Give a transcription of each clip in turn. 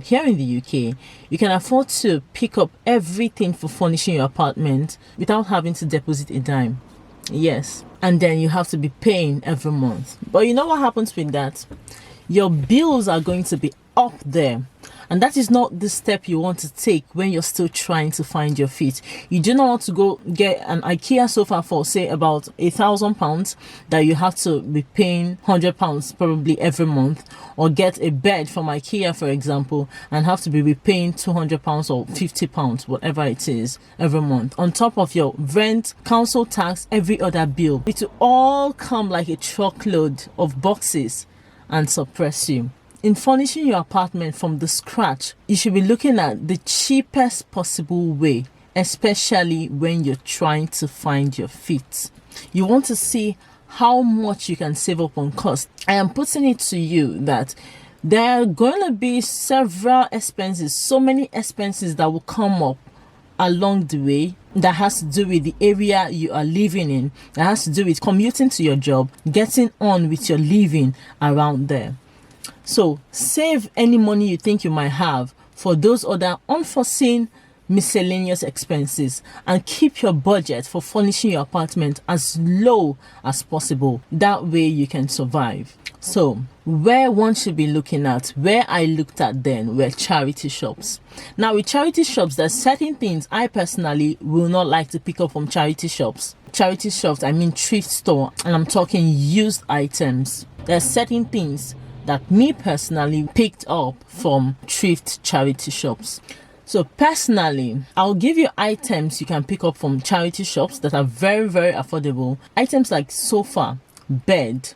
here in the UK, you can afford to pick up everything for furnishing your apartment without having to deposit a dime. Yes, and then you have to be paying every month. But you know what happens with that? Your bills are going to be up there, and that is not the step you want to take when you're still trying to find your feet. You do not want to go get an IKEA sofa for, say, about £1,000 that you have to be paying £100 probably every month, or get a bed from IKEA, for example, and have to be repaying £200 or £50, whatever it is, every month, on top of your rent, council tax, every other bill. It will all come like a truckload of boxes and suppress you. In furnishing your apartment from the scratch, you should be looking at the cheapest possible way, especially when you're trying to find your feet. You want to see how much you can save up on cost. I am putting it to you that there are going to be several expenses, so many expenses that will come up along the way that has to do with the area you are living in, that has to do with commuting to your job, getting on with your living around there. So save any money you think you might have for those other unforeseen miscellaneous expenses, and keep your budget for furnishing your apartment as low as possible. That way you can survive. So where one should be looking at, where I looked at then, were charity shops. Now with charity shops, there's certain things I personally will not like to pick up from charity shops. Charity shops, I mean thrift store, and I'm talking used items. There's certain things that me personally picked up from thrift charity shops. So personally, I'll give you items you can pick up from charity shops that are very, very affordable. Items like sofa, bed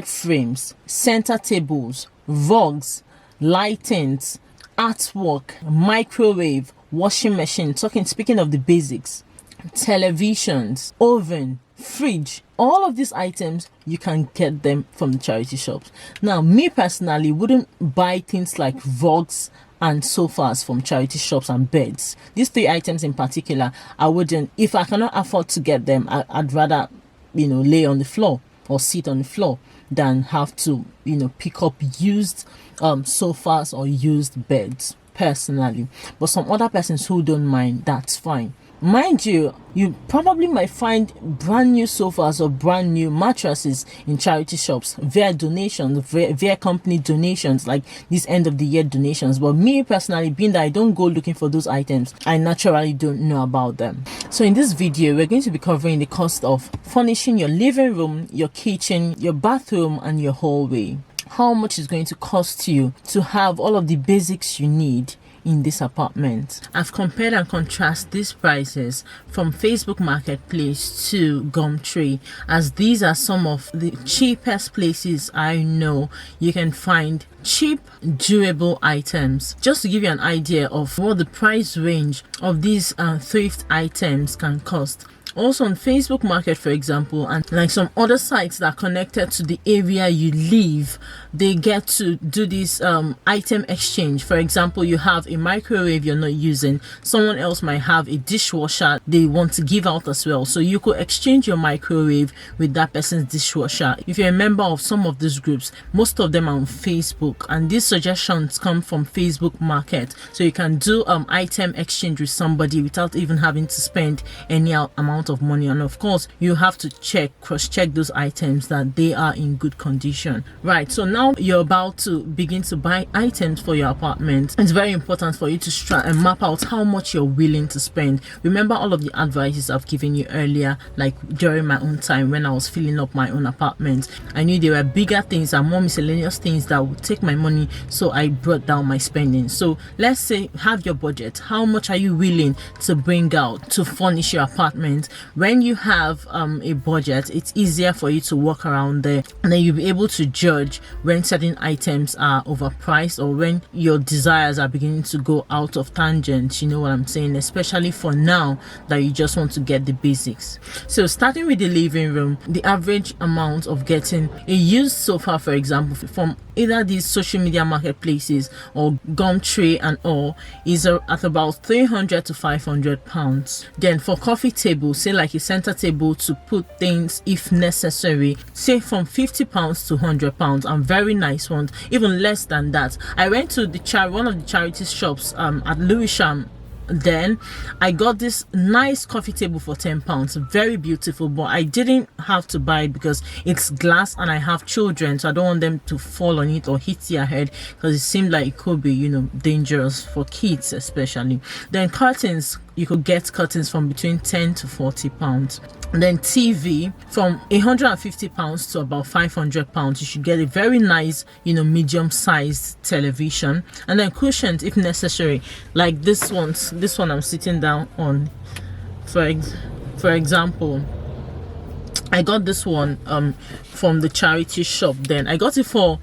frames, center tables, rugs, lightings, artwork, microwave, washing machine, speaking of the basics, televisions, oven, fridge. All of these items, you can get them from the charity shops. Now, me personally wouldn't buy things like rugs and sofas from charity shops and beds. These three items in particular, I wouldn't. If I cannot afford to get them, I'd rather, lay on the floor or sit on the floor than have to, pick up used sofas or used beds, personally. But some other persons who don't mind, that's fine. Mind you, you probably might find brand new sofas or brand new mattresses in charity shops via donations, via company donations, like these end of the year donations. But me personally, being that I don't go looking for those items, I naturally don't know about them. So in this video, we're going to be covering the cost of furnishing your living room, your kitchen, your bathroom, and your hallway. How much is going to cost you to have all of the basics you need in this apartment. I've compared and contrasted these prices from Facebook Marketplace to Gumtree, as these are some of the cheapest places I know you can find cheap, durable items. Just to give you an idea of what the price range of these thrift items can cost. Also on Facebook Market, for example, and like some other sites that are connected to the area you live, they get to do this item exchange. For example, you have a microwave you're not using, someone else might have a dishwasher they want to give out as well, so you could exchange your microwave with that person's dishwasher. If you're a member of some of these groups, most of them are on Facebook, and these suggestions come from Facebook Market, so you can do item exchange with somebody without even having to spend any amount of money. And of course, you have to cross-check those items that they are in good condition. Right, so now you're about to begin to buy items for your apartment. It's very important for you to map out how much you're willing to spend. Remember all of the advices I've given you earlier, like during my own time when I was filling up my own apartment. I knew there were bigger things and more miscellaneous things that would take my money, so I brought down my spending. So let's say, have your budget. How much are you willing to bring out to furnish your apartment? When you have a budget, it's easier for you to walk around there, and then you'll be able to judge when certain items are overpriced or when your desires are beginning to go out of tangent. You know what I'm saying? Especially for now that you just want to get the basics. So starting with the living room, the average amount of getting a used sofa, for example, from either these social media marketplaces or Gumtree and all, is at about £300 to £500. Then for coffee tables, say like a center table to put things if necessary, say from £50 to £100, and very nice ones, even less than that. I went to one of the charity shops at Lewisham. Then I got this nice coffee table for £10, very beautiful, but I didn't have to buy it because it's glass and I have children, so I don't want them to fall on it or hit their head, because it seemed like it could be, you know, dangerous for kids especially. Then curtains, you could get curtains from between £10 to £40. Then TV from £150 to about £500. You should get a very nice, you know, medium-sized television. And then cushions if necessary, like this one I'm sitting down on. For example, I got this one from the charity shop. Then I got it for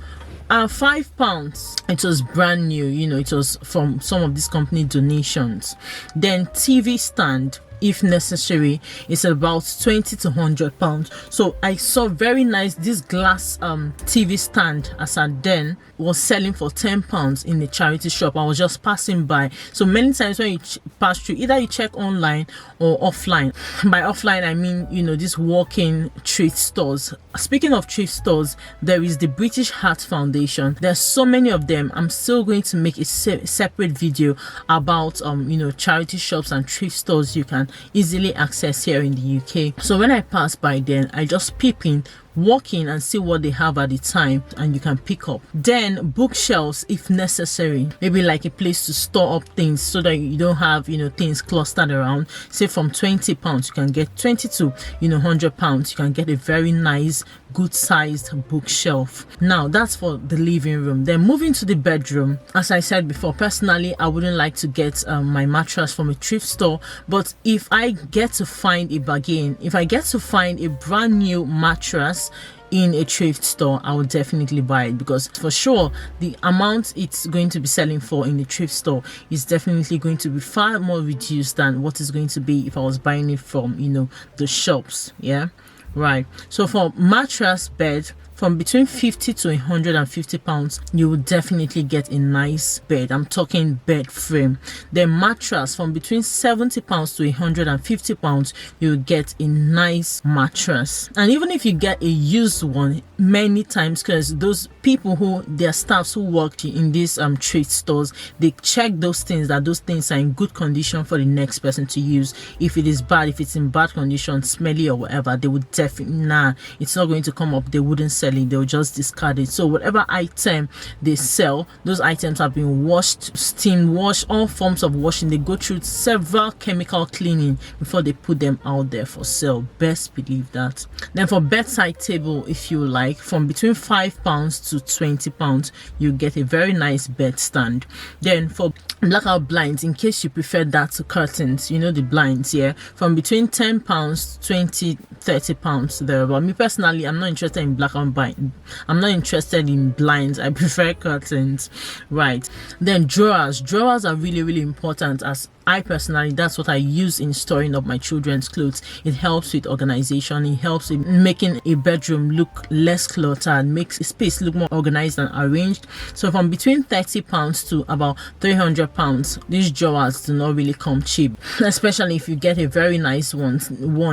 £5. It was brand new, you know, it was from some of these company donations. Then TV stand, if necessary, it's about £20 to £100. So I saw very nice, this glass TV stand as at then was selling for £10 in the charity shop. I was just passing by. So many times when you pass through, either you check online or offline. By offline I mean, you know, these walk-in thrift stores. Speaking of thrift stores, there is the British Heart Foundation. There's so many of them. I'm still going to make a separate video about you know, charity shops and thrift stores you can easily access here in the UK. So when I pass by, then I just peep in, walk in and see what they have at the time, and you can pick up. Then bookshelves if necessary, maybe like a place to store up things so that you don't have, you know, things clustered around. Say from £20 you can get 20 to, you know, £100. You can get a very nice good sized bookshelf. Now that's for the living room. Then moving to the bedroom, as I said before, personally I wouldn't like to get my mattress from a thrift store, but if I get to find a bargain, if I get to find a brand new mattress in a thrift store, I will definitely buy it, because for sure the amount it's going to be selling for in the thrift store is definitely going to be far more reduced than what is going to be if I was buying it from, you know, the shops. Yeah, right. So for mattress, bed, from between £50 to £150, you will definitely get a nice bed. I'm talking bed frame. Then mattress, from between £70 to £150, you will get a nice mattress. And even if you get a used one, many times, because those people who, their staffs who work in these thrift stores, they check those things, that those things are in good condition for the next person to use. If it is bad, if it's in bad condition, smelly or whatever, they would definitely, it's not going to come up. They wouldn't sell it, they'll just discard it. So whatever item they sell, those items have been washed, steam washed, all forms of washing. They go through several chemical cleaning before they put them out there for sale. Best believe that. Then for bedside table, if you like, from between £5 to £20, you get a very nice bed stand. Then for blackout blinds, in case you prefer that to curtains, you know, the blinds, yeah, from between £10 to £20, £30 there. But me personally, I'm not interested in blackout blind. I'm not interested in blinds. I prefer curtains. Right. Then drawers are really important, as I personally, that's what I use in storing up my children's clothes. It helps with organization. It helps with making a bedroom look less cluttered, makes a space look more organized and arranged. So from between £30 to about £300, these drawers do not really come cheap, especially if you get a very nice one.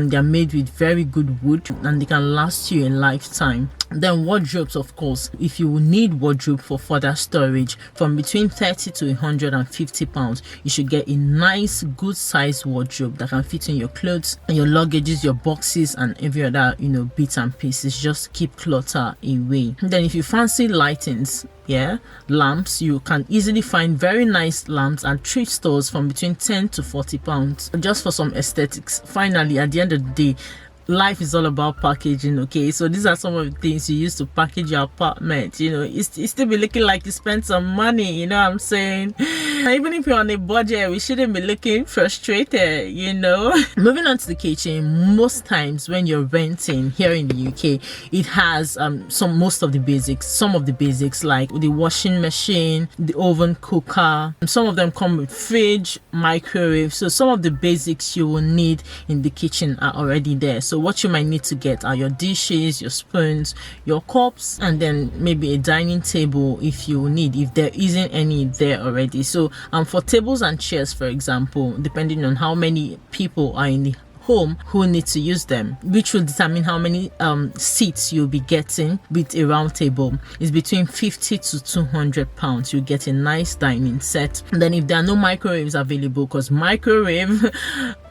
They're made with very good wood and they can last you a lifetime. Then wardrobes, of course, if you need wardrobe for further storage, from between £30 to £150, you should get a nice good size wardrobe that can fit in your clothes, your luggages, your boxes, and every other, you know, bits and pieces. Just keep clutter away. Then if you fancy lightings, yeah, lamps, you can easily find very nice lamps at thrift stores from between £10 to £40, just for some aesthetics. Finally, at the end of the day, life is all about packaging. Okay, so these are some of the things you use to package your apartment. You know, it still be looking like you spent some money, you know what I'm saying? Even if you're on a budget, we shouldn't be looking frustrated, you know. Moving on to the kitchen, most times when you're renting here in the UK, it has most of the basics. Some of the basics like the washing machine, the oven, cooker. Some of them come with fridge, microwave. So some of the basics you will need in the kitchen are already there. So what you might need to get are your dishes, your spoons, your cups, and then maybe a dining table if you need, if there isn't any there already. So for tables and chairs, for example, depending on how many people are in the home who need to use them, which will determine how many seats you'll be getting with a round table. It's between 50 to 200 pounds. You get a nice dining set. And then if there are no microwaves available, because microwave,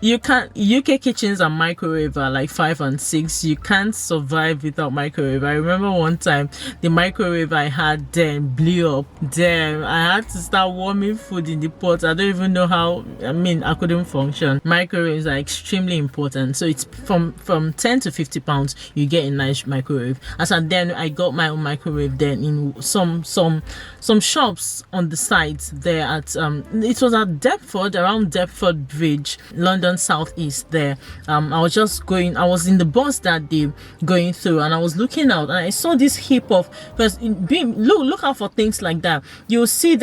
you can't, UK kitchens and microwave are like 5 and 6. You can't survive without microwave. I remember one time the microwave I had then blew up. Damn, I had to start warming food in the pot. I don't even know how. I couldn't function. Microwaves are extremely important. So it's from 10 to 50 pounds. You get a nice microwave. As and then I got my own microwave then in some shops on the sides there at it was at Deptford, around Deptford Bridge, London Southeast there. I was in the bus that day going through, and I was looking out and I saw this heap of, because look out for things like that. You'll see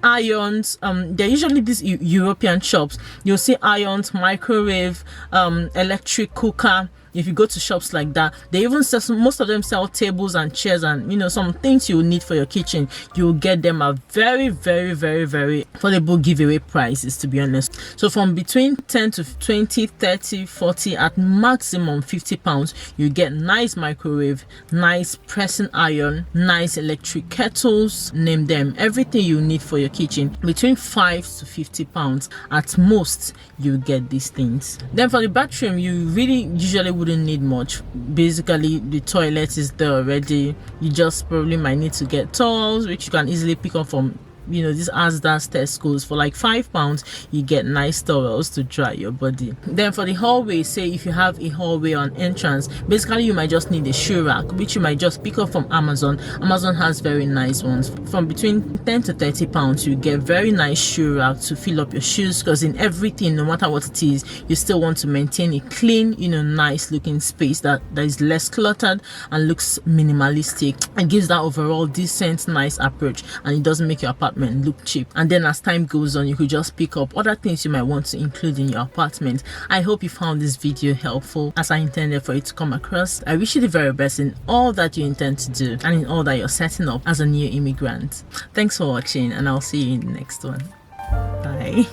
irons. They're usually these European shops. You'll see irons, microwave, electric cooker. If you go to shops like that, they even sell, most of them sell tables and chairs and some things you need for your kitchen. You'll get them at very, very, very, very affordable giveaway prices, to be honest. So from between 10 to 20, 30, 40, at maximum 50 pounds, you get nice microwave, nice pressing iron, nice electric kettles, name them, everything you need for your kitchen. Between 5 to 50 pounds at most, you get these things. Then for the bathroom, you really usually wouldn't need much. Basically, the toilet is there already. You just probably might need to get towels, which you can easily pick up from these Asda's Tesco's. For like £5 you get nice towels to dry your body. Then for the hallway, say if you have a hallway on entrance, basically you might just need a shoe rack, which you might just pick up from Amazon. Amazon has very nice ones. From between 10 to 30 pounds you get very nice shoe rack to fill up your shoes, because in everything, no matter what it is, you still want to maintain a clean, nice looking space that is less cluttered and looks minimalistic. It gives that overall decent, nice approach, and it doesn't make your apartment look cheap. And then as time goes on, you could just pick up other things you might want to include in your apartment. I hope you found this video helpful, as I intended for it to come across. I wish you the very best in all that you intend to do and in all that you're setting up as a new immigrant. Thanks for watching, and I'll see you in the next one. Bye.